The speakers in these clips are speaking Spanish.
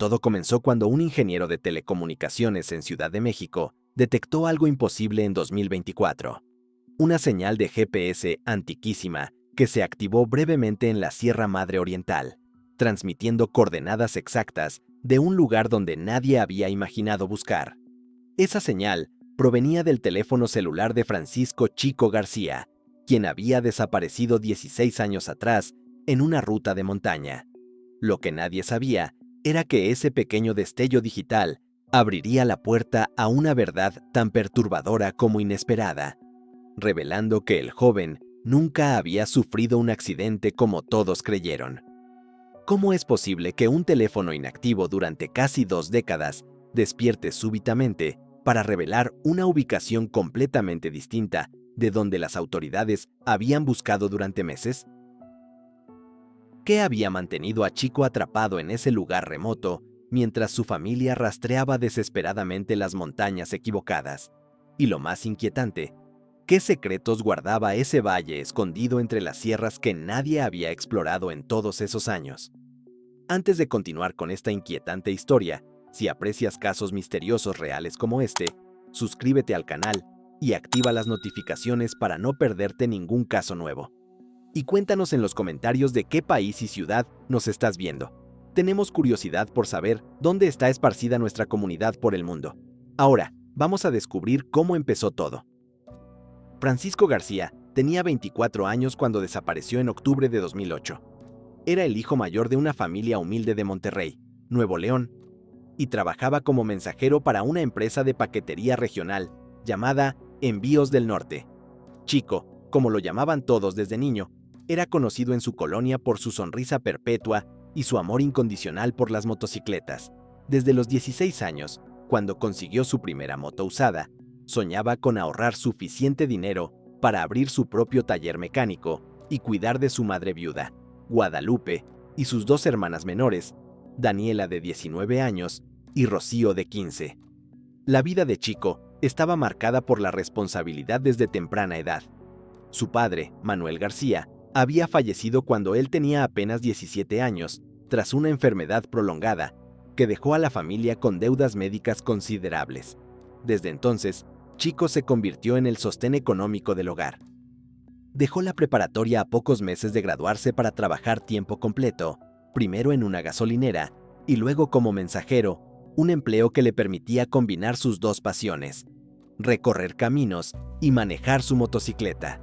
Todo comenzó cuando un ingeniero de telecomunicaciones en Ciudad de México detectó algo imposible en 2024. Una señal de GPS antiquísima que se activó brevemente en la Sierra Madre Oriental, transmitiendo coordenadas exactas de un lugar donde nadie había imaginado buscar. Esa señal provenía del teléfono celular de Francisco Chico García, quien había desaparecido 16 años atrás en una ruta de montaña. Lo que nadie sabía era que ese pequeño destello digital abriría la puerta a una verdad tan perturbadora como inesperada, revelando que el joven nunca había sufrido un accidente como todos creyeron. ¿Cómo es posible que un teléfono inactivo durante casi 2 décadas despierte súbitamente para revelar una ubicación completamente distinta de donde las autoridades habían buscado durante meses? ¿Qué había mantenido a Chico atrapado en ese lugar remoto mientras su familia rastreaba desesperadamente las montañas equivocadas? Y lo más inquietante, ¿qué secretos guardaba ese valle escondido entre las sierras que nadie había explorado en todos esos años? Antes de continuar con esta inquietante historia, si aprecias casos misteriosos reales como este, suscríbete al canal y activa las notificaciones para no perderte ningún caso nuevo. Y cuéntanos en los comentarios de qué país y ciudad nos estás viendo. Tenemos curiosidad por saber dónde está esparcida nuestra comunidad por el mundo. Ahora, vamos a descubrir cómo empezó todo. Francisco García tenía 24 años cuando desapareció en octubre de 2008. Era el hijo mayor de una familia humilde de Monterrey, Nuevo León, y trabajaba como mensajero para una empresa de paquetería regional llamada Envíos del Norte. Chico, como lo llamaban todos desde niño, era conocido en su colonia por su sonrisa perpetua y su amor incondicional por las motocicletas. Desde los 16 años, cuando consiguió su primera moto usada, soñaba con ahorrar suficiente dinero para abrir su propio taller mecánico y cuidar de su madre viuda, Guadalupe, y sus 2 hermanas menores, Daniela de 19 años y Rocío de 15. La vida de Chico estaba marcada por la responsabilidad desde temprana edad. Su padre, Manuel García, había fallecido cuando él tenía apenas 17 años, tras una enfermedad prolongada, que dejó a la familia con deudas médicas considerables. Desde entonces, Chico se convirtió en el sostén económico del hogar. Dejó la preparatoria a pocos meses de graduarse para trabajar tiempo completo, primero en una gasolinera y luego como mensajero, un empleo que le permitía combinar sus 2 pasiones, recorrer caminos y manejar su motocicleta.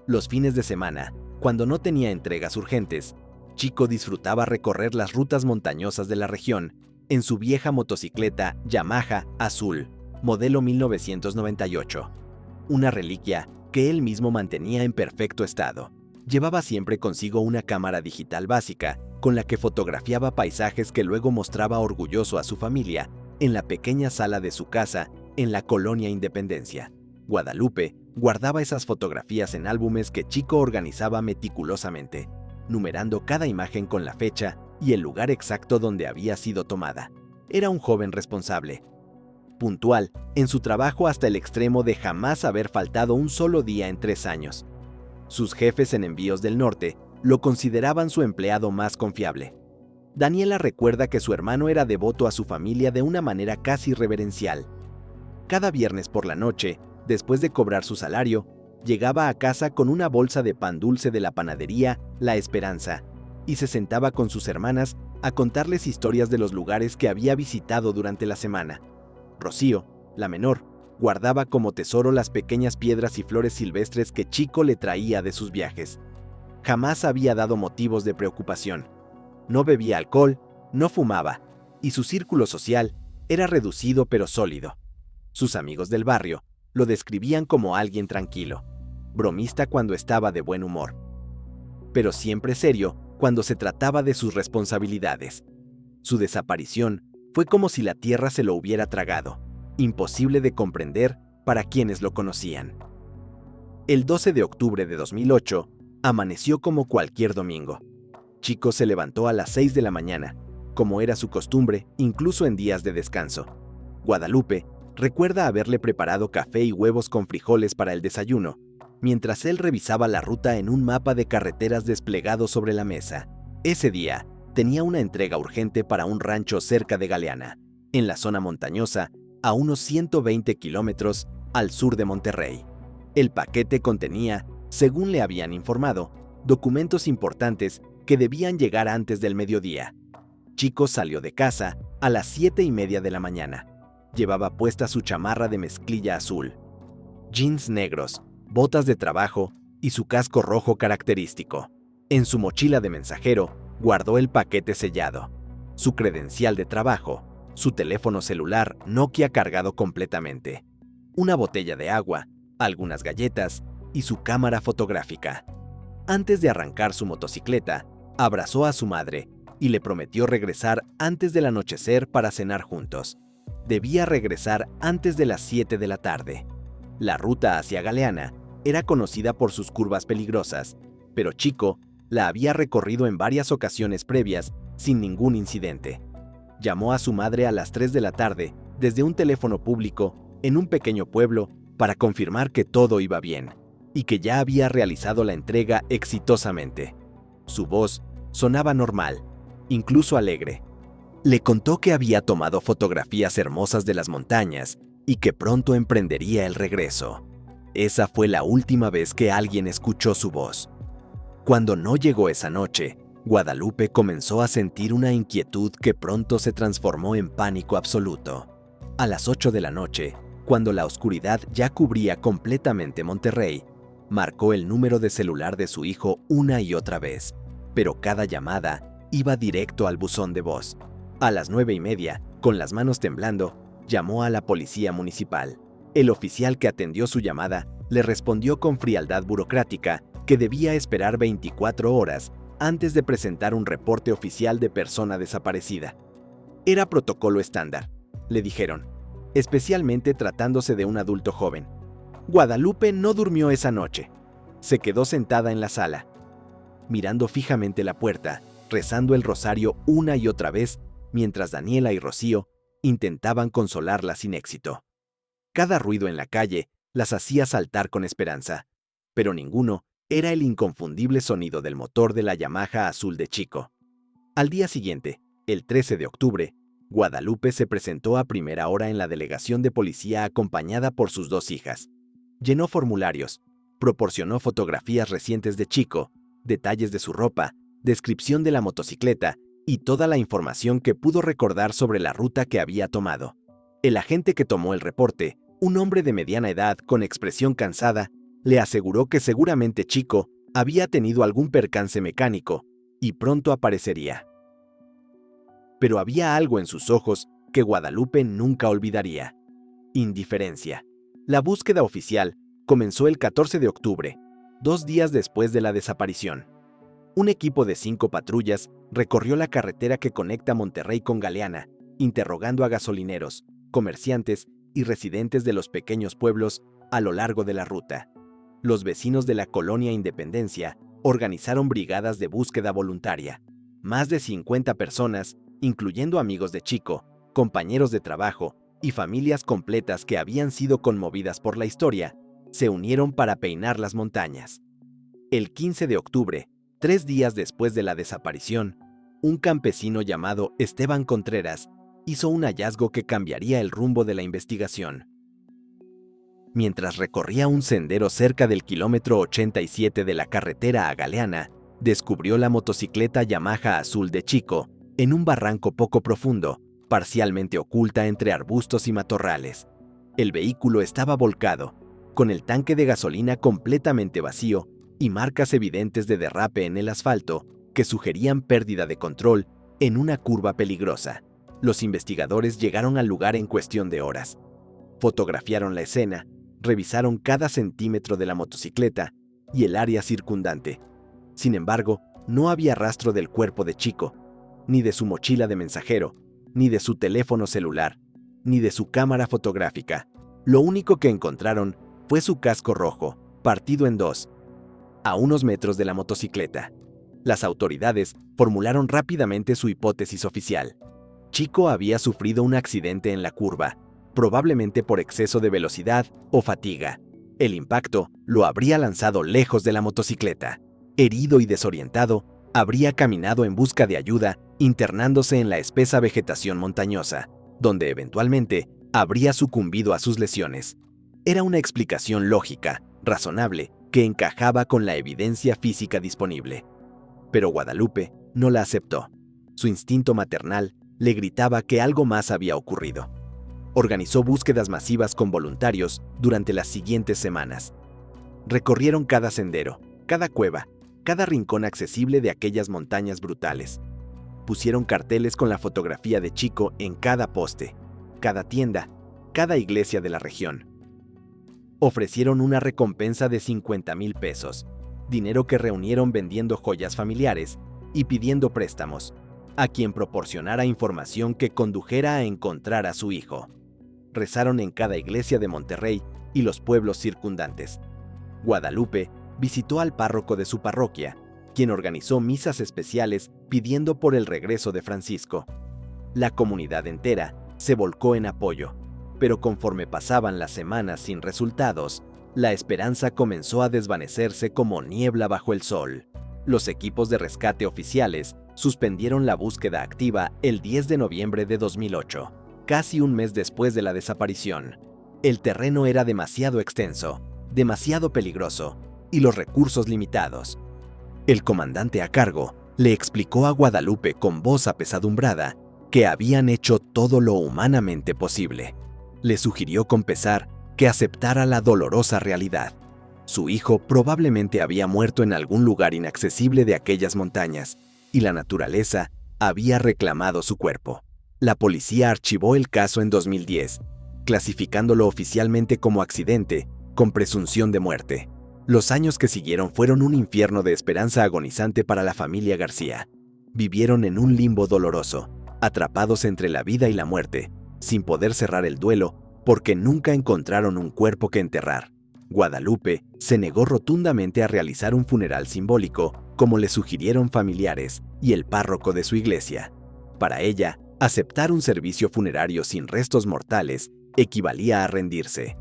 Los fines de semana, cuando no tenía entregas urgentes, Chico disfrutaba recorrer las rutas montañosas de la región en su vieja motocicleta Yamaha azul, modelo 1998, una reliquia que él mismo mantenía en perfecto estado. Llevaba siempre consigo una cámara digital básica con la que fotografiaba paisajes que luego mostraba orgulloso a su familia en la pequeña sala de su casa en la colonia Independencia. Guadalupe guardaba esas fotografías en álbumes que Chico organizaba meticulosamente, numerando cada imagen con la fecha y el lugar exacto donde había sido tomada. Era un joven responsable, puntual en su trabajo hasta el extremo de jamás haber faltado un solo día en 3 años. Sus jefes en Envíos del Norte lo consideraban su empleado más confiable. Daniela recuerda que su hermano era devoto a su familia de una manera casi reverencial. Cada viernes por la noche, después de cobrar su salario, llegaba a casa con una bolsa de pan dulce de la panadería La Esperanza y se sentaba con sus hermanas a contarles historias de los lugares que había visitado durante la semana. Rocío, la menor, guardaba como tesoro las pequeñas piedras y flores silvestres que Chico le traía de sus viajes. Jamás había dado motivos de preocupación. No bebía alcohol, no fumaba, y su círculo social era reducido pero sólido. Sus amigos del barrio lo describían como alguien tranquilo, bromista cuando estaba de buen humor, pero siempre serio cuando se trataba de sus responsabilidades. Su desaparición fue como si la tierra se lo hubiera tragado, imposible de comprender para quienes lo conocían. El 12 de octubre de 2008 amaneció como cualquier domingo. Chico se levantó a las 6 de la mañana, como era su costumbre, incluso en días de descanso. Guadalupe recuerda haberle preparado café y huevos con frijoles para el desayuno, mientras él revisaba la ruta en un mapa de carreteras desplegado sobre la mesa. Ese día, tenía una entrega urgente para un rancho cerca de Galeana, en la zona montañosa, a unos 120 kilómetros al sur de Monterrey. El paquete contenía, según le habían informado, documentos importantes que debían llegar antes del mediodía. Chico salió de casa a las 7:30 de la mañana. Llevaba puesta su chamarra de mezclilla azul, jeans negros, botas de trabajo y su casco rojo característico. En su mochila de mensajero guardó el paquete sellado, su credencial de trabajo, su teléfono celular Nokia cargado completamente, una botella de agua, algunas galletas y su cámara fotográfica. Antes de arrancar su motocicleta, abrazó a su madre y le prometió regresar antes del anochecer para cenar juntos. Debía regresar antes de las 7 de la tarde. La ruta hacia Galeana era conocida por sus curvas peligrosas, pero Chico la había recorrido en varias ocasiones previas sin ningún incidente. Llamó a su madre a las 3 de la tarde desde un teléfono público en un pequeño pueblo para confirmar que todo iba bien y que ya había realizado la entrega exitosamente. Su voz sonaba normal, incluso alegre. Le contó que había tomado fotografías hermosas de las montañas y que pronto emprendería el regreso. Esa fue la última vez que alguien escuchó su voz. Cuando no llegó esa noche, Guadalupe comenzó a sentir una inquietud que pronto se transformó en pánico absoluto. A las 8 de la noche, cuando la oscuridad ya cubría completamente Monterrey, marcó el número de celular de su hijo una y otra vez, pero cada llamada iba directo al buzón de voz. A las 9:30, con las manos temblando, llamó a la policía municipal. El oficial que atendió su llamada le respondió con frialdad burocrática que debía esperar 24 horas antes de presentar un reporte oficial de persona desaparecida. Era protocolo estándar, le dijeron, especialmente tratándose de un adulto joven. Guadalupe no durmió esa noche. Se quedó sentada en la sala, mirando fijamente la puerta, rezando el rosario una y otra vez, mientras Daniela y Rocío intentaban consolarla sin éxito. Cada ruido en la calle las hacía saltar con esperanza, pero ninguno era el inconfundible sonido del motor de la Yamaha azul de Chico. Al día siguiente, el 13 de octubre, Guadalupe se presentó a primera hora en la delegación de policía acompañada por sus dos hijas. Llenó formularios, proporcionó fotografías recientes de Chico, detalles de su ropa, descripción de la motocicleta y toda la información que pudo recordar sobre la ruta que había tomado. El agente que tomó el reporte, un hombre de mediana edad con expresión cansada, le aseguró que seguramente Chico había tenido algún percance mecánico y pronto aparecería. Pero había algo en sus ojos que Guadalupe nunca olvidaría: indiferencia. La búsqueda oficial comenzó el 14 de octubre, 2 días después de la desaparición. Un equipo de 5 patrullas recorrió la carretera que conecta Monterrey con Galeana, interrogando a gasolineros, comerciantes y residentes de los pequeños pueblos a lo largo de la ruta. Los vecinos de la colonia Independencia organizaron brigadas de búsqueda voluntaria. Más de 50 personas, incluyendo amigos de Chico, compañeros de trabajo y familias completas que habían sido conmovidas por la historia, se unieron para peinar las montañas. El 15 de octubre, 3 días después de la desaparición, un campesino llamado Esteban Contreras hizo un hallazgo que cambiaría el rumbo de la investigación. Mientras recorría un sendero cerca del kilómetro 87 de la carretera a Galeana, descubrió la motocicleta Yamaha azul de Chico en un barranco poco profundo, parcialmente oculta entre arbustos y matorrales. El vehículo estaba volcado, con el tanque de gasolina completamente vacío y marcas evidentes de derrape en el asfalto que sugerían pérdida de control en una curva peligrosa. Los investigadores llegaron al lugar en cuestión de horas. Fotografiaron la escena, revisaron cada centímetro de la motocicleta y el área circundante. Sin embargo, no había rastro del cuerpo de Chico, ni de su mochila de mensajero, ni de su teléfono celular, ni de su cámara fotográfica. Lo único que encontraron fue su casco rojo, partido en dos, a unos metros de la motocicleta. Las autoridades formularon rápidamente su hipótesis oficial. Chico había sufrido un accidente en la curva, probablemente por exceso de velocidad o fatiga. El impacto lo habría lanzado lejos de la motocicleta. Herido y desorientado, Habría caminado en busca de ayuda, internándose en la espesa vegetación montañosa, donde eventualmente habría sucumbido a sus lesiones. Era una explicación lógica, razonable, que encajaba con la evidencia física disponible. Pero Guadalupe no la aceptó. Su instinto maternal le gritaba que algo más había ocurrido. Organizó búsquedas masivas con voluntarios durante las siguientes semanas. Recorrieron cada sendero, cada cueva, cada rincón accesible de aquellas montañas brutales. Pusieron carteles con la fotografía de Chico en cada poste, cada tienda, cada iglesia de la región. Ofrecieron una recompensa de 50,000 pesos, dinero que reunieron vendiendo joyas familiares y pidiendo préstamos, a quien proporcionara información que condujera a encontrar a su hijo. Rezaron en cada iglesia de Monterrey y los pueblos circundantes. Guadalupe visitó al párroco de su parroquia, quien organizó misas especiales pidiendo por el regreso de Francisco. La comunidad entera se volcó en apoyo, pero conforme pasaban las semanas sin resultados, la esperanza comenzó a desvanecerse como niebla bajo el sol. Los equipos de rescate oficiales suspendieron la búsqueda activa el 10 de noviembre de 2008, casi un mes después de la desaparición. El terreno era demasiado extenso, demasiado peligroso, y los recursos limitados. El comandante a cargo le explicó a Guadalupe con voz apesadumbrada que habían hecho todo lo humanamente posible. Le sugirió con pesar que aceptara la dolorosa realidad. Su hijo probablemente había muerto en algún lugar inaccesible de aquellas montañas, y la naturaleza había reclamado su cuerpo. La policía archivó el caso en 2010, clasificándolo oficialmente como accidente, con presunción de muerte. Los años que siguieron fueron un infierno de esperanza agonizante para la familia García. Vivieron en un limbo doloroso, atrapados entre la vida y la muerte, sin poder cerrar el duelo porque nunca encontraron un cuerpo que enterrar. Guadalupe se negó rotundamente a realizar un funeral simbólico, como le sugirieron familiares y el párroco de su iglesia. Para ella, aceptar un servicio funerario sin restos mortales equivalía a rendirse,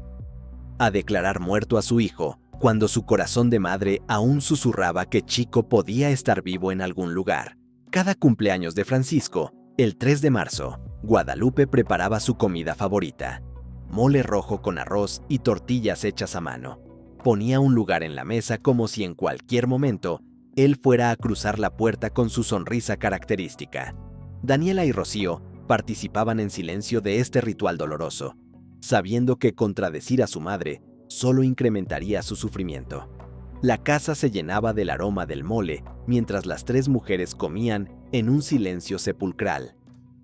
a declarar muerto a su hijo, cuando su corazón de madre aún susurraba que Chico podía estar vivo en algún lugar. Cada cumpleaños de Francisco, el 3 de marzo, Guadalupe preparaba su comida favorita: mole rojo con arroz y tortillas hechas a mano. Ponía un lugar en la mesa como si en cualquier momento él fuera a cruzar la puerta con su sonrisa característica. Daniela y Rocío participaban en silencio de este ritual doloroso, sabiendo que contradecir a su madre solo incrementaría su sufrimiento. La casa se llenaba del aroma del mole mientras las tres mujeres comían en un silencio sepulcral,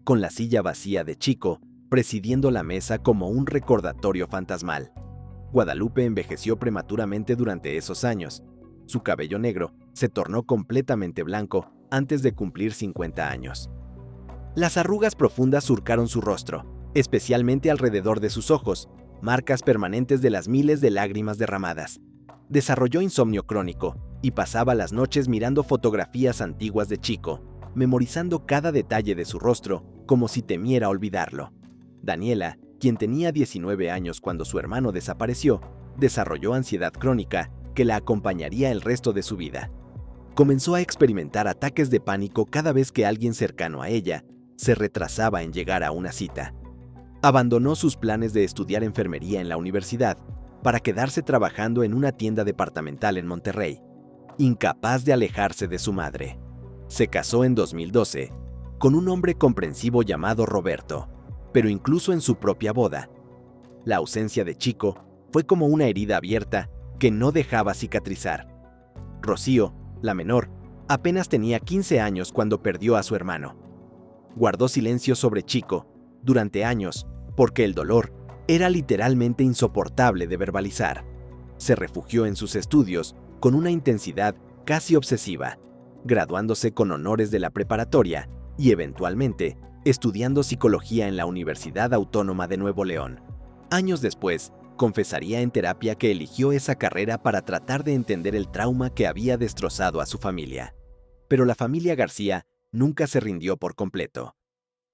con la silla vacía de Chico presidiendo la mesa como un recordatorio fantasmal. Guadalupe envejeció prematuramente durante esos años. Su cabello negro se tornó completamente blanco antes de cumplir 50 años. Las arrugas profundas surcaron su rostro, especialmente alrededor de sus ojos, marcas permanentes de las miles de lágrimas derramadas. Desarrolló insomnio crónico y pasaba las noches mirando fotografías antiguas de Chico, memorizando cada detalle de su rostro como si temiera olvidarlo. Daniela, quien tenía 19 años cuando su hermano desapareció, desarrolló ansiedad crónica que la acompañaría el resto de su vida. Comenzó a experimentar ataques de pánico cada vez que alguien cercano a ella se retrasaba en llegar a una cita. Abandonó sus planes de estudiar enfermería en la universidad para quedarse trabajando en una tienda departamental en Monterrey, incapaz de alejarse de su madre. Se casó en 2012 con un hombre comprensivo llamado Roberto, pero incluso en su propia boda, la ausencia de Chico fue como una herida abierta que no dejaba cicatrizar. Rocío, la menor, apenas tenía 15 años cuando perdió a su hermano. Guardó silencio sobre Chico durante años porque el dolor era literalmente insoportable de verbalizar. Se refugió en sus estudios con una intensidad casi obsesiva, graduándose con honores de la preparatoria y eventualmente estudiando psicología en la Universidad Autónoma de Nuevo León. Años después, confesaría en terapia que eligió esa carrera para tratar de entender el trauma que había destrozado a su familia. Pero la familia García nunca se rindió por completo.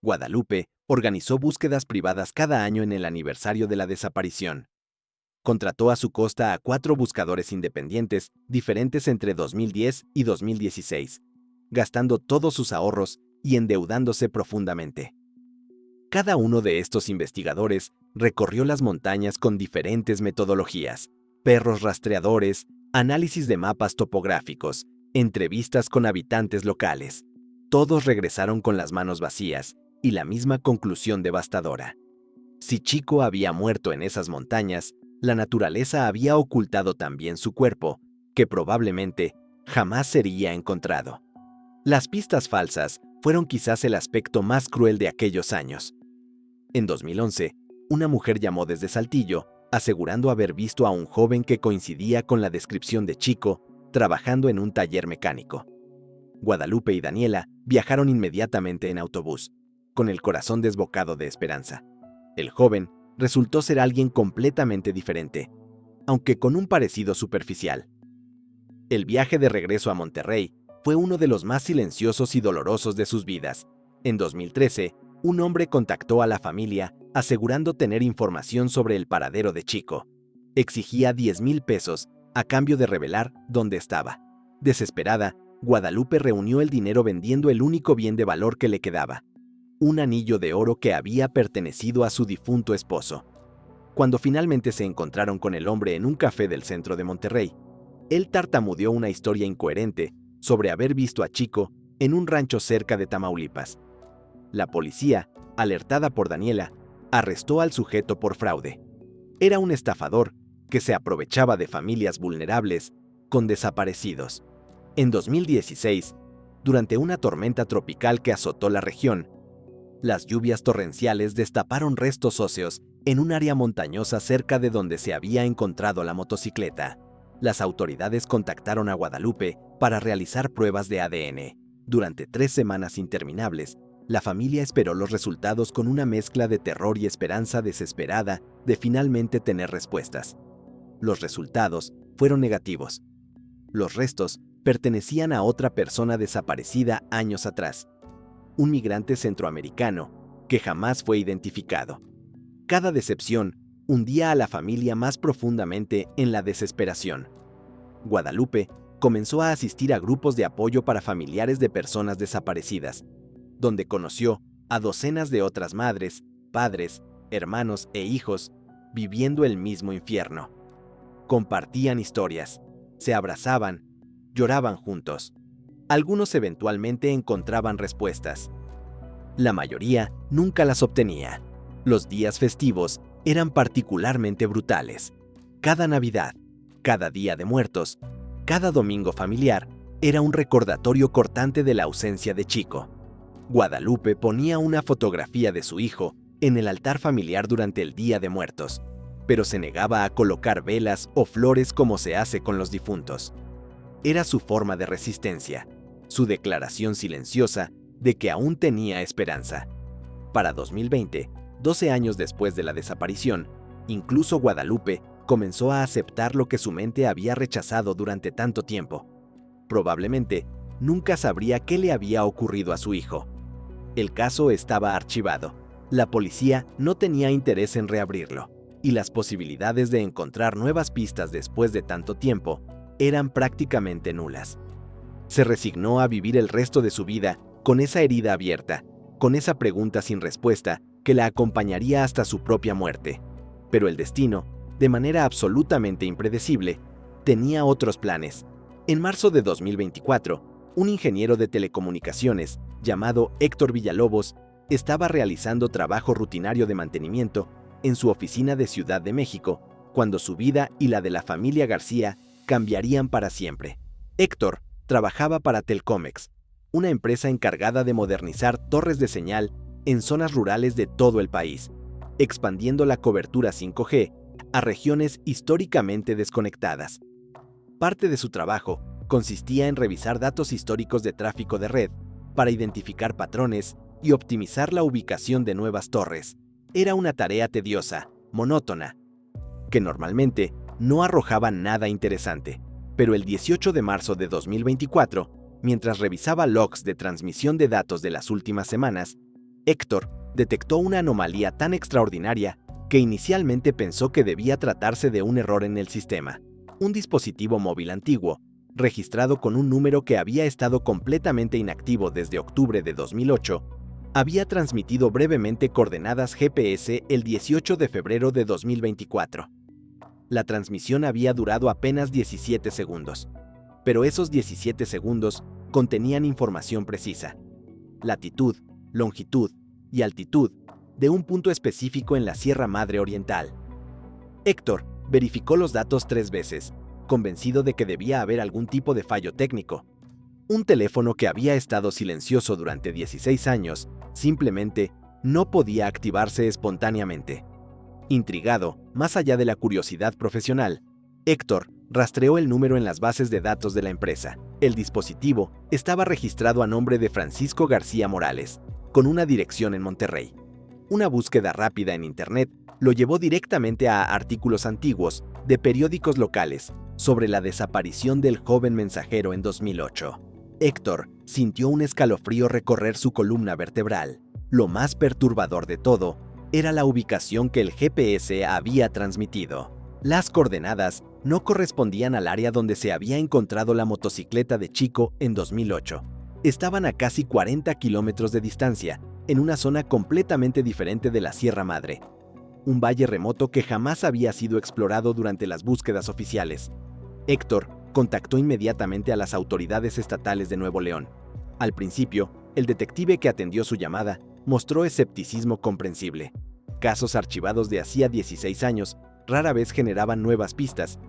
Guadalupe organizó búsquedas privadas cada año en el aniversario de la desaparición. Contrató a su costa a 4 buscadores independientes diferentes entre 2010 y 2016, gastando todos sus ahorros y endeudándose profundamente. Cada uno de estos investigadores recorrió las montañas con diferentes metodologías: perros rastreadores, análisis de mapas topográficos, entrevistas con habitantes locales. Todos regresaron con las manos vacías y la misma conclusión devastadora. Si Chico había muerto en esas montañas, la naturaleza había ocultado también su cuerpo, que probablemente jamás sería encontrado. Las pistas falsas fueron quizás el aspecto más cruel de aquellos años. En 2011, una mujer llamó desde Saltillo, asegurando haber visto a un joven que coincidía con la descripción de Chico trabajando en un taller mecánico. Guadalupe y Daniela viajaron inmediatamente en autobús, con el corazón desbocado de esperanza. El joven resultó ser alguien completamente diferente, aunque con un parecido superficial. El viaje de regreso a Monterrey fue uno de los más silenciosos y dolorosos de sus vidas. En 2013, un hombre contactó a la familia asegurando tener información sobre el paradero de Chico. Exigía 10,000 pesos a cambio de revelar dónde estaba. Desesperada, Guadalupe reunió el dinero vendiendo el único bien de valor que le quedaba: un anillo de oro que había pertenecido a su difunto esposo. Cuando finalmente se encontraron con el hombre en un café del centro de Monterrey, él tartamudeó una historia incoherente sobre haber visto a Chico en un rancho cerca de Tamaulipas. La policía, alertada por Daniela, arrestó al sujeto por fraude. Era un estafador que se aprovechaba de familias vulnerables con desaparecidos. En 2016, durante una tormenta tropical que azotó la región, las lluvias torrenciales destaparon restos óseos en un área montañosa cerca de donde se había encontrado la motocicleta. Las autoridades contactaron a Guadalupe para realizar pruebas de ADN. Durante 3 semanas interminables, la familia esperó los resultados con una mezcla de terror y esperanza desesperada de finalmente tener respuestas. Los resultados fueron negativos. Los restos pertenecían a otra persona desaparecida años atrás, un migrante centroamericano que jamás fue identificado. Cada decepción hundía a la familia más profundamente en la desesperación. Guadalupe comenzó a asistir a grupos de apoyo para familiares de personas desaparecidas, donde conoció a docenas de otras madres, padres, hermanos e hijos viviendo el mismo infierno. Compartían historias, se abrazaban, lloraban juntos. Algunos eventualmente encontraban respuestas. La mayoría nunca las obtenía. Los días festivos eran particularmente brutales. Cada Navidad, cada Día de Muertos, cada domingo familiar era un recordatorio cortante de la ausencia de Chico. Guadalupe ponía una fotografía de su hijo en el altar familiar durante el Día de Muertos, pero se negaba a colocar velas o flores como se hace con los difuntos. Era su forma de resistencia, su declaración silenciosa de que aún tenía esperanza. Para 2020, 12 años después de la desaparición, incluso Guadalupe comenzó a aceptar lo que su mente había rechazado durante tanto tiempo. Probablemente nunca sabría qué le había ocurrido a su hijo. El caso estaba archivado. La policía no tenía interés en reabrirlo, y las posibilidades de encontrar nuevas pistas después de tanto tiempo eran prácticamente nulas. Se resignó a vivir el resto de su vida con esa herida abierta, con esa pregunta sin respuesta que la acompañaría hasta su propia muerte. Pero el destino, de manera absolutamente impredecible, tenía otros planes. En marzo de 2024, un ingeniero de telecomunicaciones llamado Héctor Villalobos estaba realizando trabajo rutinario de mantenimiento en su oficina de Ciudad de México, cuando su vida y la de la familia García cambiarían para siempre. Héctor trabajaba para Telcomex, una empresa encargada de modernizar torres de señal en zonas rurales de todo el país, expandiendo la cobertura 5G a regiones históricamente desconectadas. Parte de su trabajo consistía en revisar datos históricos de tráfico de red para identificar patrones y optimizar la ubicación de nuevas torres. Era una tarea tediosa, monótona, que normalmente no arrojaba nada interesante. Pero el 18 de marzo de 2024, mientras revisaba logs de transmisión de datos de las últimas semanas, Héctor detectó una anomalía tan extraordinaria que inicialmente pensó que debía tratarse de un error en el sistema. Un dispositivo móvil antiguo registrado con un número que había estado completamente inactivo desde octubre de 2008, había transmitido brevemente coordenadas GPS el 18 de febrero de 2024. La transmisión había durado apenas 17 segundos, pero esos 17 segundos contenían información precisa: latitud, longitud y altitud de un punto específico en la Sierra Madre Oriental. Héctor verificó los datos 3 veces, convencido de que debía haber algún tipo de fallo técnico. Un teléfono que había estado silencioso durante 16 años simplemente no podía activarse espontáneamente. Intrigado, más allá de la curiosidad profesional, Héctor rastreó el número en las bases de datos de la empresa. El dispositivo estaba registrado a nombre de Francisco García Morales, con una dirección en Monterrey. Una búsqueda rápida en Internet lo llevó directamente a artículos antiguos de periódicos locales sobre la desaparición del joven mensajero en 2008. Héctor sintió un escalofrío recorrer su columna vertebral. Lo más perturbador de todo era la ubicación que el GPS había transmitido. Las coordenadas no correspondían al área donde se había encontrado la motocicleta de Chico en 2008. Estaban a casi 40 kilómetros de distancia, en una zona completamente diferente de la Sierra Madre, un valle remoto que jamás había sido explorado durante las búsquedas oficiales. Héctor contactó inmediatamente a las autoridades estatales de Nuevo León. Al principio, el detective que atendió su llamada mostró escepticismo comprensible. Casos archivados de hacía 16 años rara vez generaban nuevas pistas,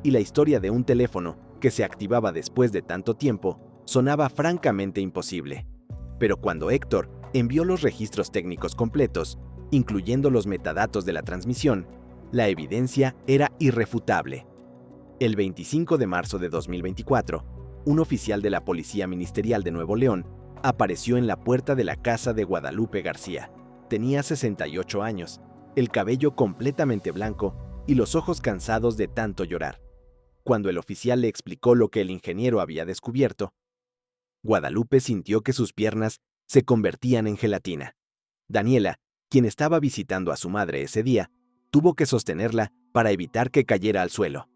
y la historia de un teléfono que se activaba después de tanto tiempo sonaba francamente imposible. Pero cuando Héctor envió los registros técnicos completos, incluyendo los metadatos de la transmisión, la evidencia era irrefutable. El 25 de marzo de 2024, un oficial de la Policía Ministerial de Nuevo León apareció en la puerta de la casa de Guadalupe García. Tenía 68 años, el cabello completamente blanco y los ojos cansados de tanto llorar. Cuando el oficial le explicó lo que el ingeniero había descubierto, Guadalupe sintió que sus piernas se convertían en gelatina. Daniela, quien estaba visitando a su madre ese día, tuvo que sostenerla para evitar que cayera al suelo.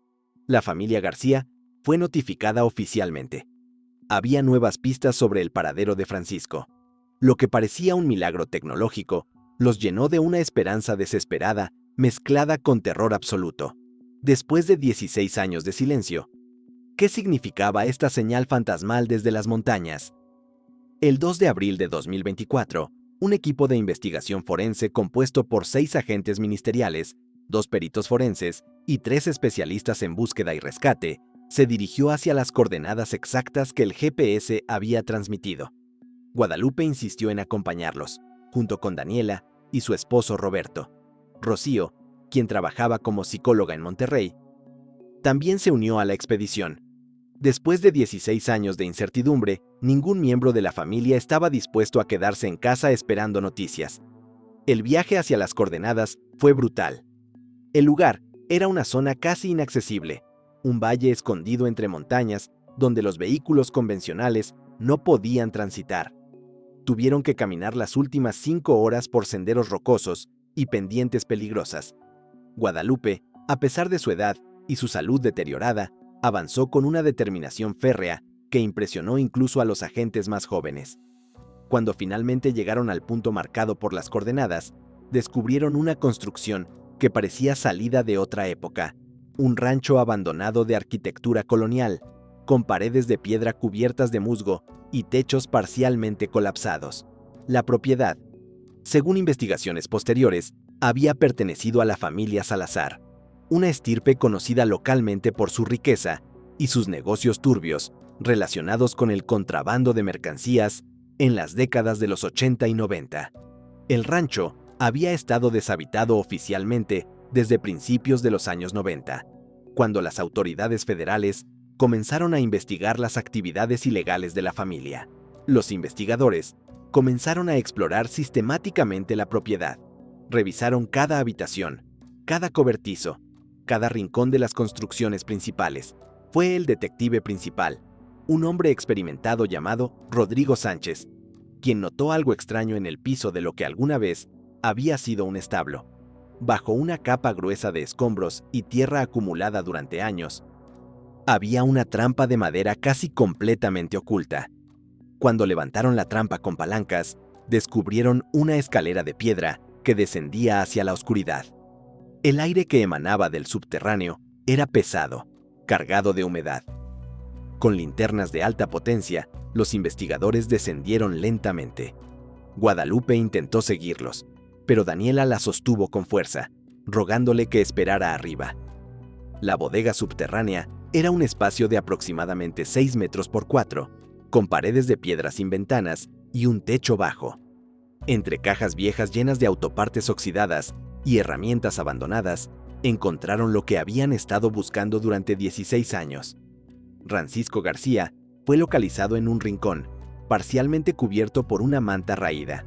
La familia García fue notificada oficialmente. Había nuevas pistas sobre el paradero de Francisco. Lo que parecía un milagro tecnológico los llenó de una esperanza desesperada mezclada con terror absoluto. Después de 16 años de silencio, ¿qué significaba esta señal fantasmal desde las montañas? El 2 de abril de 2024, un equipo de investigación forense compuesto por 6 agentes ministeriales, 2 peritos forenses y 3 especialistas en búsqueda y rescate, se dirigió hacia las coordenadas exactas que el GPS había transmitido. Guadalupe insistió en acompañarlos, junto con Daniela y su esposo Roberto. Rocío, quien trabajaba como psicóloga en Monterrey, también se unió a la expedición. Después de 16 años de incertidumbre, ningún miembro de la familia estaba dispuesto a quedarse en casa esperando noticias. El viaje hacia las coordenadas fue brutal. El lugar era una zona casi inaccesible, un valle escondido entre montañas donde los vehículos convencionales no podían transitar. Tuvieron que caminar las últimas 5 horas por senderos rocosos y pendientes peligrosas. Guadalupe, a pesar de su edad y su salud deteriorada, avanzó con una determinación férrea que impresionó incluso a los agentes más jóvenes. Cuando finalmente llegaron al punto marcado por las coordenadas, descubrieron una construcción que parecía salida de otra época, un rancho abandonado de arquitectura colonial, con paredes de piedra cubiertas de musgo y techos parcialmente colapsados. La propiedad, según investigaciones posteriores, había pertenecido a la familia Salazar, una estirpe conocida localmente por su riqueza y sus negocios turbios relacionados con el contrabando de mercancías en las décadas de los 80 y 90. El rancho había estado deshabitado oficialmente desde principios de los años 90, cuando las autoridades federales comenzaron a investigar las actividades ilegales de la familia. Los investigadores comenzaron a explorar sistemáticamente la propiedad. Revisaron cada habitación, cada cobertizo, cada rincón de las construcciones principales. Fue el detective principal, un hombre experimentado llamado Rodrigo Sánchez, quien notó algo extraño en el piso de lo que alguna vez había sido un establo. Bajo una capa gruesa de escombros y tierra acumulada durante años, Había una trampa de madera casi completamente oculta. Cuando levantaron la trampa con palancas, descubrieron una escalera de piedra que descendía hacia la oscuridad. El aire que emanaba del subterráneo era pesado, cargado de humedad. Con linternas de alta potencia, los investigadores descendieron lentamente. Guadalupe intentó seguirlos, pero Daniela la sostuvo con fuerza, rogándole que esperara arriba. La bodega subterránea era un espacio de aproximadamente 6 metros por 4, con paredes de piedra sin ventanas y un techo bajo. Entre cajas viejas llenas de autopartes oxidadas y herramientas abandonadas, encontraron lo que habían estado buscando durante 16 años. Francisco García fue localizado en un rincón, parcialmente cubierto por una manta raída.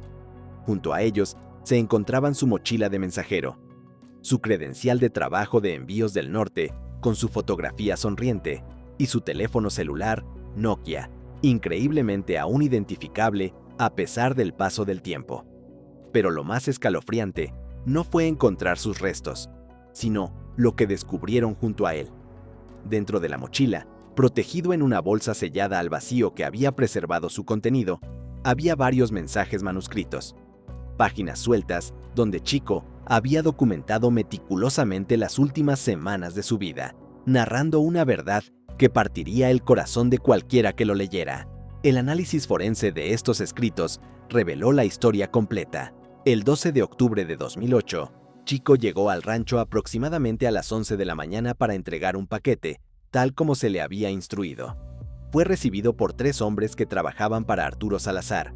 Junto a ellos se encontraban su mochila de mensajero, su credencial de trabajo de Envíos del Norte con su fotografía sonriente y su teléfono celular Nokia, increíblemente aún identificable a pesar del paso del tiempo. Pero lo más escalofriante no fue encontrar sus restos, sino lo que descubrieron junto a él. Dentro de la mochila, protegido en una bolsa sellada al vacío que había preservado su contenido, había varios mensajes manuscritos, páginas sueltas donde Chico había documentado meticulosamente las últimas semanas de su vida, narrando una verdad que partiría el corazón de cualquiera que lo leyera. El análisis forense de estos escritos reveló la historia completa. El 12 de octubre de 2008, Chico llegó al rancho aproximadamente a las 11 de la mañana para entregar un paquete, tal como se le había instruido. Fue recibido por 3 hombres que trabajaban para Arturo Salazar,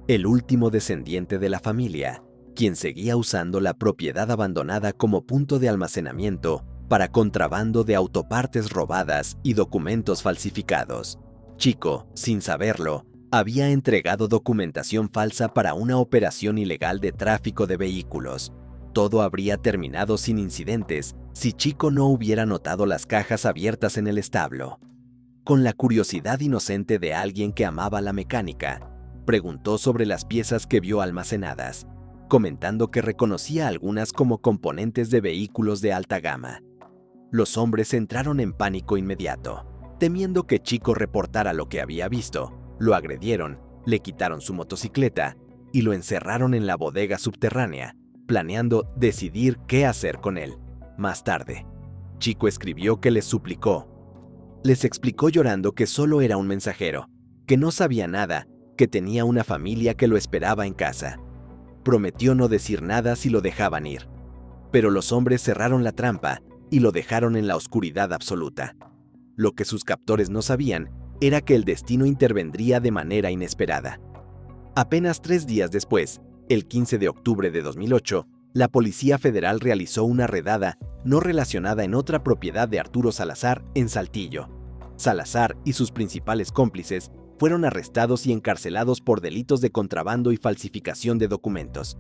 el último descendiente de la familia, quien seguía usando la propiedad abandonada como punto de almacenamiento para contrabando de autopartes robadas y documentos falsificados. Chico, sin saberlo, había entregado documentación falsa para una operación ilegal de tráfico de vehículos. Todo habría terminado sin incidentes si Chico no hubiera notado las cajas abiertas en el establo. Con la curiosidad inocente de alguien que amaba la mecánica, preguntó sobre las piezas que vio almacenadas, comentando que reconocía algunas como componentes de vehículos de alta gama. Los hombres entraron en pánico inmediato. Temiendo que Chico reportara lo que había visto, lo agredieron, le quitaron su motocicleta y lo encerraron en la bodega subterránea, planeando decidir qué hacer con él. Más tarde, Chico escribió que les suplicó. Les explicó llorando que solo era un mensajero, que no sabía nada, que tenía una familia que lo esperaba en casa. Prometió no decir nada si lo dejaban ir. Pero los hombres cerraron la trampa y lo dejaron en la oscuridad absoluta. Lo que sus captores no sabían era que el destino intervendría de manera inesperada. Apenas 3 días después, el 15 de octubre de 2008, la Policía Federal realizó una redada no relacionada en otra propiedad de Arturo Salazar en Saltillo. Salazar y sus principales cómplices fueron arrestados y encarcelados por delitos de contrabando y falsificación de documentos.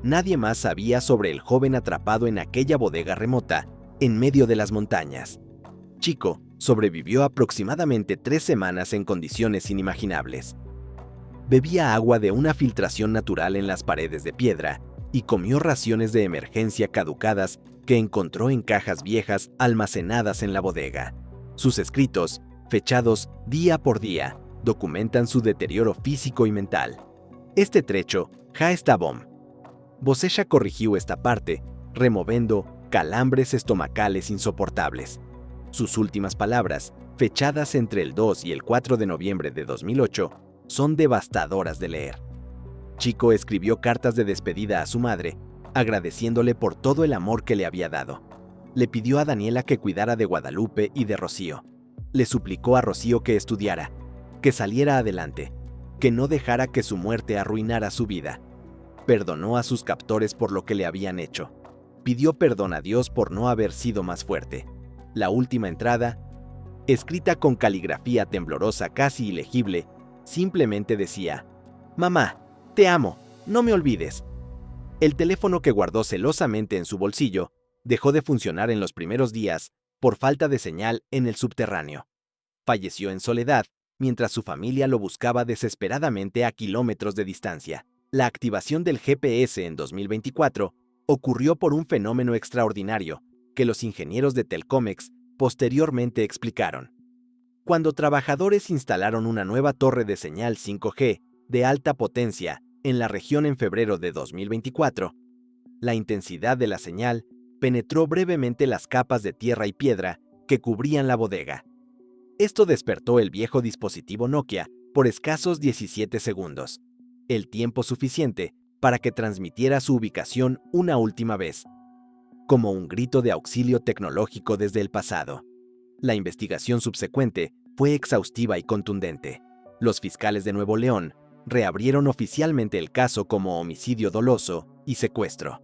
Nadie más sabía sobre el joven atrapado en aquella bodega remota, en medio de las montañas. Chico sobrevivió aproximadamente 3 semanas en condiciones inimaginables. Bebía agua de una filtración natural en las paredes de piedra y comió raciones de emergencia caducadas que encontró en cajas viejas almacenadas en la bodega. Sus escritos, fechados día por día, documentan su deterioro físico y mental. Este trecho ja está bom. Bocecha corrigió esta parte, removendo calambres estomacales insoportables. Sus últimas palabras, fechadas entre el 2 y el 4 de noviembre de 2008, son devastadoras de leer. Chico escribió cartas de despedida a su madre, agradeciéndole por todo el amor que le había dado. Le pidió a Daniela que cuidara de Guadalupe y de Rocío. Le suplicó a Rocío que estudiara, que saliera adelante, que no dejara que su muerte arruinara su vida. Perdonó a sus captores por lo que le habían hecho. Pidió perdón a Dios por no haber sido más fuerte. La última entrada, escrita con caligrafía temblorosa casi ilegible, simplemente decía: «Mamá, te amo, no me olvides». El teléfono que guardó celosamente en su bolsillo dejó de funcionar en los primeros días por falta de señal en el subterráneo. Falleció en soledad mientras su familia lo buscaba desesperadamente a kilómetros de distancia. La activación del GPS en 2024 ocurrió por un fenómeno extraordinario que los ingenieros de Telcomex posteriormente explicaron. Cuando trabajadores instalaron una nueva torre de señal 5G de alta potencia en la región en febrero de 2024, la intensidad de la señal penetró brevemente las capas de tierra y piedra que cubrían la bodega. Esto despertó el viejo dispositivo Nokia por escasos 17 segundos, el tiempo suficiente para que transmitiera su ubicación una última vez, como un grito de auxilio tecnológico desde el pasado. La investigación subsecuente fue exhaustiva y contundente. Los fiscales de Nuevo León reabrieron oficialmente el caso como homicidio doloso y secuestro.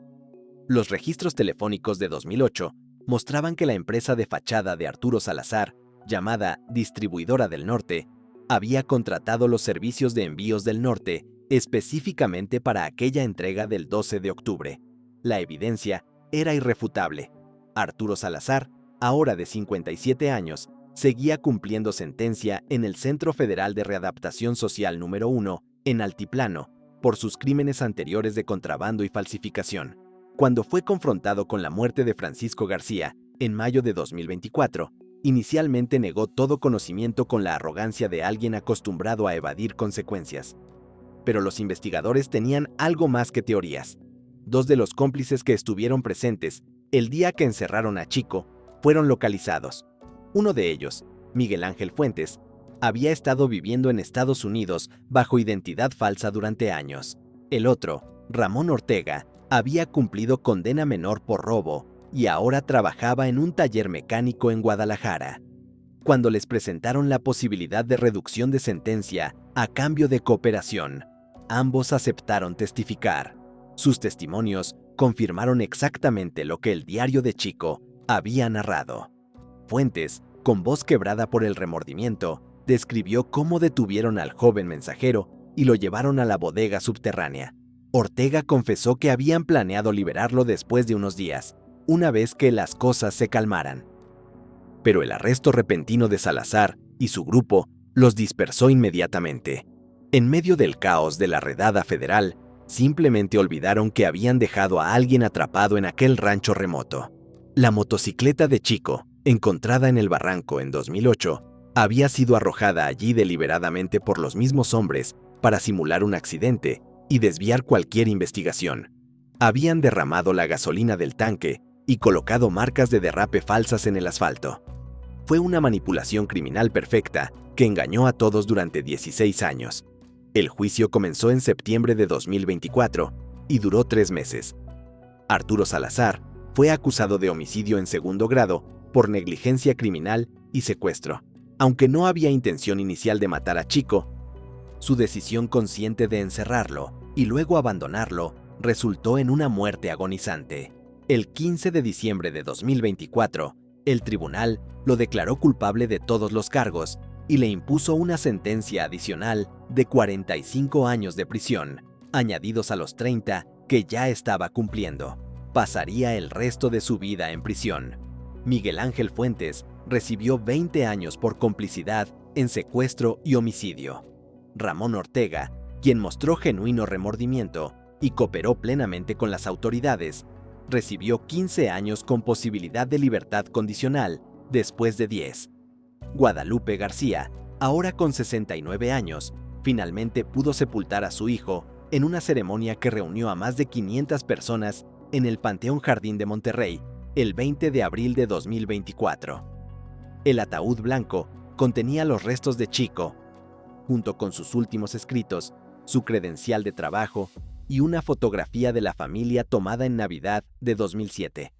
Los registros telefónicos de 2008 mostraban que la empresa de fachada de Arturo Salazar, llamada Distribuidora del Norte, había contratado los servicios de envíos del norte específicamente para aquella entrega del 12 de octubre. La evidencia era irrefutable. Arturo Salazar, ahora de 57 años, seguía cumpliendo sentencia en el Centro Federal de Readaptación Social número 1, en Altiplano, por sus crímenes anteriores de contrabando y falsificación. Cuando fue confrontado con la muerte de Francisco García, en mayo de 2024, inicialmente negó todo conocimiento con la arrogancia de alguien acostumbrado a evadir consecuencias. Pero los investigadores tenían algo más que teorías. Dos de los cómplices que estuvieron presentes el día que encerraron a Chico fueron localizados. Uno de ellos, Miguel Ángel Fuentes, había estado viviendo en Estados Unidos bajo identidad falsa durante años. El otro, Ramón Ortega, había cumplido condena menor por robo y ahora trabajaba en un taller mecánico en Guadalajara. Cuando les presentaron la posibilidad de reducción de sentencia a cambio de cooperación, ambos aceptaron testificar. Sus testimonios confirmaron exactamente lo que el diario de Chico había narrado. Fuentes, con voz quebrada por el remordimiento, describió cómo detuvieron al joven mensajero y lo llevaron a la bodega subterránea. Ortega confesó que habían planeado liberarlo después de unos días, una vez que las cosas se calmaran. Pero el arresto repentino de Salazar y su grupo los dispersó inmediatamente. En medio del caos de la redada federal, simplemente olvidaron que habían dejado a alguien atrapado en aquel rancho remoto. La motocicleta de Chico, encontrada en el barranco en 2008, había sido arrojada allí deliberadamente por los mismos hombres para simular un accidente y desviar cualquier investigación. Habían derramado la gasolina del tanque y colocado marcas de derrape falsas en el asfalto. Fue una manipulación criminal perfecta que engañó a todos durante 16 años. El juicio comenzó en septiembre de 2024 y duró 3 meses. Arturo Salazar fue acusado de homicidio en segundo grado por negligencia criminal y secuestro. Aunque no había intención inicial de matar a Chico, su decisión consciente de encerrarlo y luego abandonarlo resultó en una muerte agonizante. El 15 de diciembre de 2024, el tribunal lo declaró culpable de todos los cargos y le impuso una sentencia adicional de 45 años de prisión, añadidos a los 30 que ya estaba cumpliendo. Pasaría el resto de su vida en prisión. Miguel Ángel Fuentes recibió 20 años por complicidad en secuestro y homicidio. Ramón Ortega, quien mostró genuino remordimiento y cooperó plenamente con las autoridades, recibió 15 años con posibilidad de libertad condicional después de 10. Guadalupe García, ahora con 69 años, finalmente pudo sepultar a su hijo en una ceremonia que reunió a más de 500 personas en el Panteón Jardín de Monterrey el 20 de abril de 2024. El ataúd blanco contenía los restos de Chico, junto con sus últimos escritos, su credencial de trabajo y una fotografía de la familia tomada en Navidad de 2007,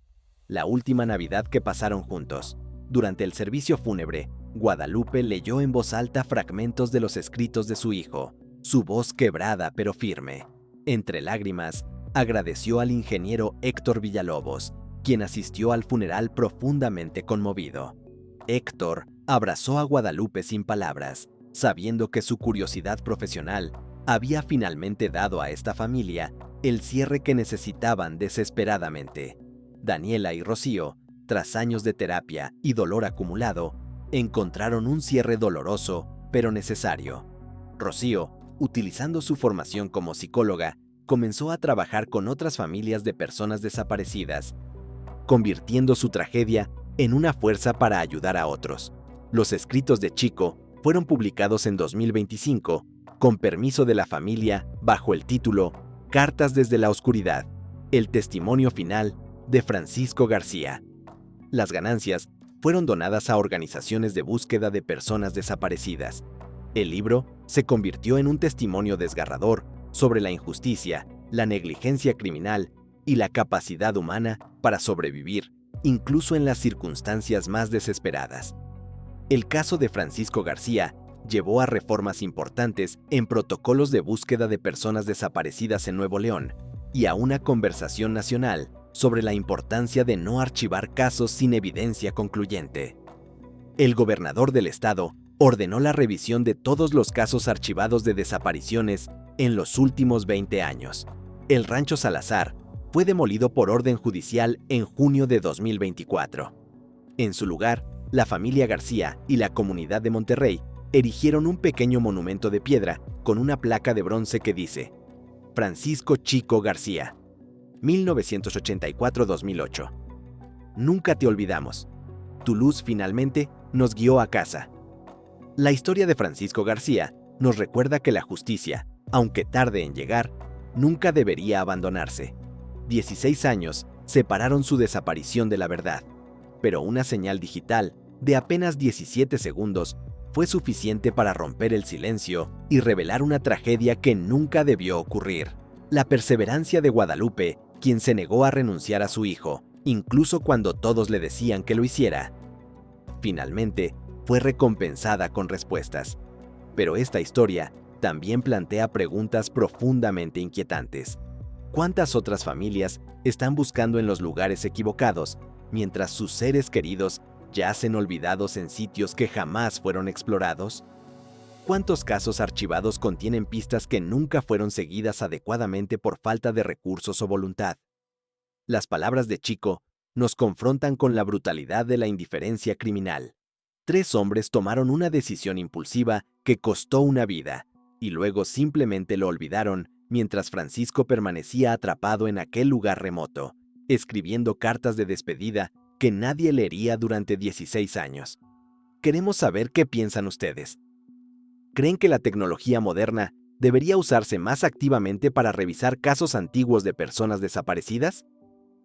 la última Navidad que pasaron juntos. Durante el servicio fúnebre, Guadalupe leyó en voz alta fragmentos de los escritos de su hijo, su voz quebrada pero firme. Entre lágrimas, agradeció al ingeniero Héctor Villalobos, quien asistió al funeral profundamente conmovido. Héctor abrazó a Guadalupe sin palabras, sabiendo que su curiosidad profesional había finalmente dado a esta familia el cierre que necesitaban desesperadamente. Daniela y Rocío, tras años de terapia y dolor acumulado, encontraron un cierre doloroso pero necesario. Rocío, utilizando su formación como psicóloga, comenzó a trabajar con otras familias de personas desaparecidas, convirtiendo su tragedia en una fuerza para ayudar a otros. Los escritos de Chico fueron publicados en 2025, con permiso de la familia, bajo el título Cartas desde la Oscuridad, el testimonio final de Francisco García. Las ganancias fueron donadas a organizaciones de búsqueda de personas desaparecidas. El libro se convirtió en un testimonio desgarrador sobre la injusticia, la negligencia criminal y la capacidad humana para sobrevivir, incluso en las circunstancias más desesperadas. El caso de Francisco García llevó a reformas importantes en protocolos de búsqueda de personas desaparecidas en Nuevo León y a una conversación nacional sobre la importancia de no archivar casos sin evidencia concluyente. El gobernador del estado ordenó la revisión de todos los casos archivados de desapariciones en los últimos 20 años. El Rancho Salazar fue demolido por orden judicial en junio de 2024. En su lugar, la familia García y la comunidad de Monterrey erigieron un pequeño monumento de piedra con una placa de bronce que dice: Francisco Chico García, 1984-2008. Nunca te olvidamos. Tu luz finalmente nos guió a casa. La historia de Francisco García nos recuerda que la justicia, aunque tarde en llegar, nunca debería abandonarse. 16 años separaron su desaparición de la verdad, pero una señal digital de apenas 17 segundos fue suficiente para romper el silencio y revelar una tragedia que nunca debió ocurrir. La perseverancia de Guadalupe, quien se negó a renunciar a su hijo, incluso cuando todos le decían que lo hiciera. Finalmente, fue recompensada con respuestas. Pero esta historia también plantea preguntas profundamente inquietantes. ¿Cuántas otras familias están buscando en los lugares equivocados, mientras sus seres queridos yacen olvidados en sitios que jamás fueron explorados? ¿Cuántos casos archivados contienen pistas que nunca fueron seguidas adecuadamente por falta de recursos o voluntad? Las palabras de Chico nos confrontan con la brutalidad de la indiferencia criminal. 3 hombres tomaron una decisión impulsiva que costó una vida, y luego simplemente lo olvidaron mientras Francisco permanecía atrapado en aquel lugar remoto, escribiendo cartas de despedida que nadie leería durante 16 años. Queremos saber qué piensan ustedes. ¿Creen que la tecnología moderna debería usarse más activamente para revisar casos antiguos de personas desaparecidas?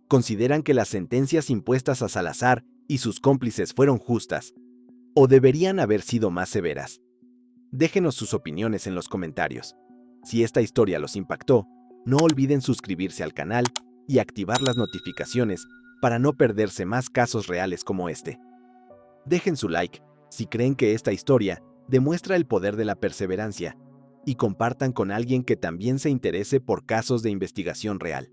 ¿Consideran que las sentencias impuestas a Salazar y sus cómplices fueron justas, o deberían haber sido más severas? Déjenos sus opiniones en los comentarios. Si esta historia los impactó, no olviden suscribirse al canal y activar las notificaciones para no perderse más casos reales como este. Dejen su like si creen que esta historia demuestra el poder de la perseverancia y compartan con alguien que también se interese por casos de investigación real.